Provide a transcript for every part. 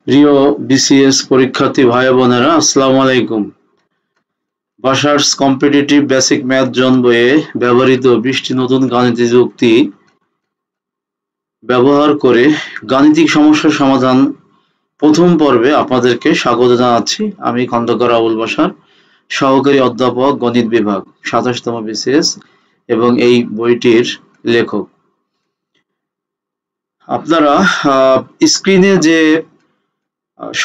প্রিয় বিসিএস পরীক্ষার্থী ভাই বোনেরা, আসসালামু আলাইকুম। বাসার্স কম্পিটিটিভ বেসিক ম্যাথ জন বইয়ে ব্যবহৃত 20টি নতুন গাণিতিক যুক্তি ব্যবহার করে গাণিতিক সমস্যার সমাধান প্রথম পর্বে আপনাদেরকে স্বাগত জানাচ্ছি। আমি খন্দকার আবুল বাশার, সহকারী অধ্যাপক, গণিত বিভাগ, 27তম বিসিএস এবং এই বইটির লেখক। আপনারা স্ক্রিনে যে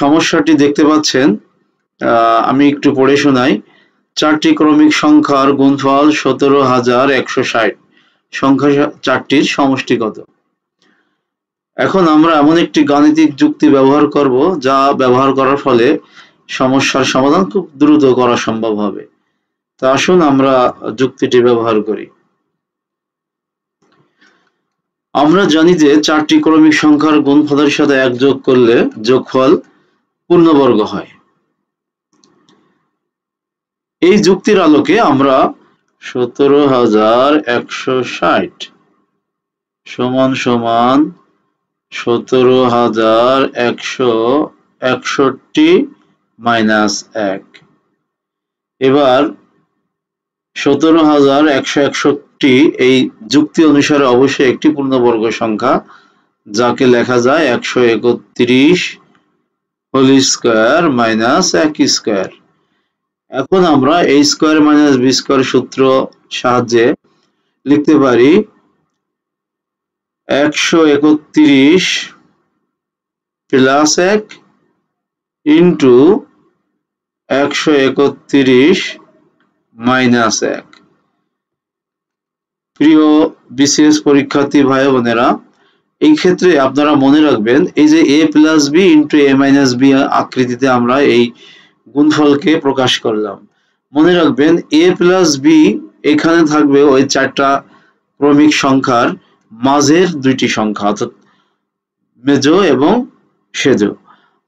সমস্যাটি দেখতে পাচ্ছেন, আমি একটু পড়ে শোনাই। 4টি ক্রমিক সংখ্যার গুণফল 17,160। সংখ্যা 4টির সমষ্টি কত? এখন আমরা এমন একটি গাণিতিক যুক্তি ব্যবহার করব যা ব্যবহার করার ফলে সমস্যার সমাধান খুব দ্রুত করা সম্ভব হবে। তা আসুন আমরা যুক্তিটি ব্যবহার করি। আমরা জানি যে 4টি ক্রমিক সংখ্যার গুণফলের সাথে 1 যোগ করলে যোগফল পূর্ণবর্গ হয়। এই যুক্তির আলোকে আমরা 17,160 সমান 17,161 মাইনাস 1। এবার 17,161 এই যুক্তি অনুসারে অবশ্যই একটি পূর্ণবর্গ সংখ্যা, যাকে লেখা যায় 131 হোল স্কয়ার মাইনাস 1 স্কয়ার। এখন আমরা a square minus b square সূত্র সাহায্যে লিখতে পারি 131 প্লাস 1 ইন্টু 131 মাইনাস 1। প্রিয় বিসিএস পরীক্ষার্থী ভাই বোনেরা, এই ক্ষেত্রে আপনারা মনে রাখবেন, এই যে a plus b into a minus b আকৃতিতে আমরা এই গুণফলকে প্রকাশ করলাম। মনে রাখবেন a প্লাস b এখানে থাকবে ওই 4টা ক্রমিক সংখ্যার মাঝের দুইটি সংখ্যা, অর্থাৎ মেজো এবং সেজো।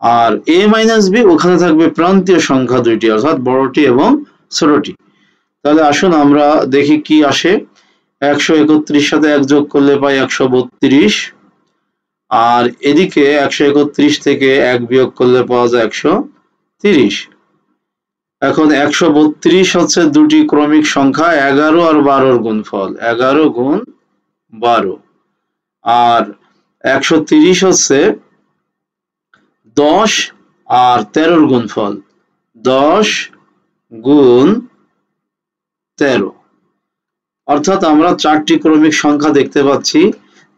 আর a মাইনাস b ওখানে থাকবে প্রান্তীয় সংখ্যা দুইটি, অর্থাৎ বড়টি এবং ছোটটি। তাহলে আসুন আমরা দেখি কি আসে। 131 সাথে 1 যোগ করলে পাই 132, আর এদিকে 131 থেকে 1 বিয়োগ করলে পাওয়া যায় 130। এখন 132 হচ্ছে দুটি ক্রমিক সংখ্যা 11 আর 12 গুণফল, 11 গুণ 12। আর 130 হচ্ছে 10 আর 13 গুণফল, 10 গুণ 13। অর্থাৎ আমরা 4টি ক্রমিক সংখ্যা দেখতে পাচ্ছি,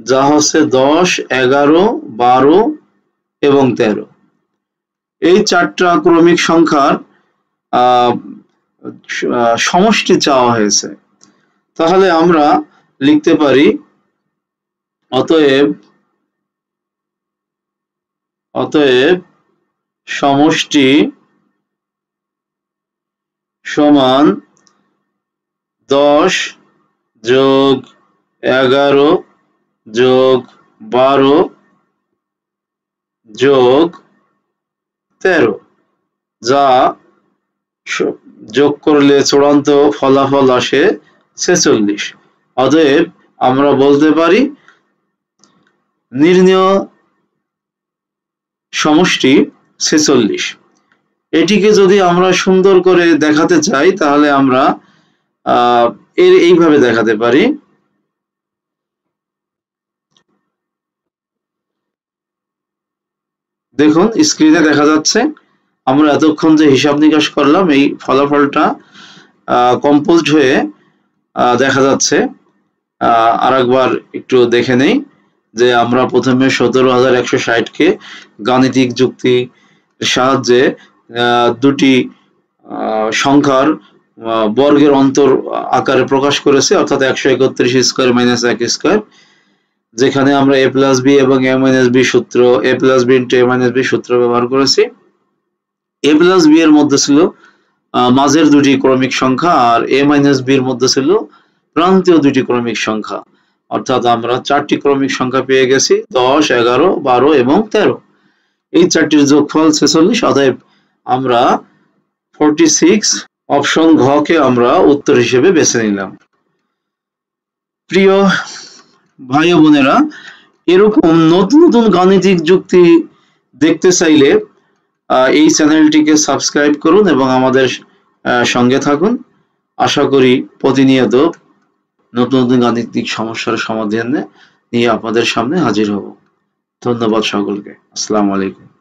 যা হচ্ছে 10, 11, 12 এবং 13। এই 4টা ক্রমিক সংখ্যার সমষ্টি চাওয়া হয়েছে। তাহলে আমরা লিখতে পারি অতএব সমষ্টি সমান 10 যোগ 11 যোগ 12 যোগ 13, যা যোগ করলে চূড়ান্ত ফলাফল আসে 46। অতএব আমরা বলতে পারি নির্ণেয় সমষ্টি 46। এটিকে যদি আমরা সুন্দর করে দেখাতে চাই তাহলে আমরা এইভাবে দেখাতে পারি। দেখুন স্ক্রিনে দেখা যাচ্ছে, আমরা এতক্ষণ যে হিসাব নিকাশ করলাম এই ফলাফলটা কম্পোজড হয়ে দেখা যাচ্ছে। আরেকবার একটু দেখে নেই যে আমরা প্রথমে 17,160 কে গাণিতিক যুক্তি সাহায্যে দুটি সংখ্যার বর্গের অন্তর আকারে প্রকাশ করেছে, অর্থাৎ 131 স্কয়ার মাইনাস 1 স্কয়ার, যেখানে আমরা a প্লাস b এবং a মাইনাস b সূত্র, a plus b into a minus b সূত্র ব্যবহার করেছি। a প্লাস b এর মধ্যে ছিল মাঝের দুটি ক্রমিক সংখ্যা, আর a মাইনাস b এর মধ্যে ছিল প্রান্তীয় দুটি ক্রমিক সংখ্যা, অর্থাৎ আমরা 4টি ক্রমিক সংখ্যা পেয়ে গেছি, 10, 11, 12 এবং 13। এই 4টির যোগফল 46। অতএব আমরা 46 অপশন ঘ কে আমরা উত্তর হিসেবে বেছে নিলাম। প্রিয় ভাই বোনেরা, এরকম নতুন নতুন গাণিতিক যুক্তি দেখতে চাইলে এই চ্যানেলটিকে সাবস্ক্রাইব করুন এবং আমাদের সঙ্গে থাকুন। আশা করি প্রতিনিয়ত নতুন নতুন গাণিতিক সমস্যার সমাধান নিয়ে আপনাদের সামনে হাজির হব। ধন্যবাদ সকলকে। আসসালামু আলাইকুম।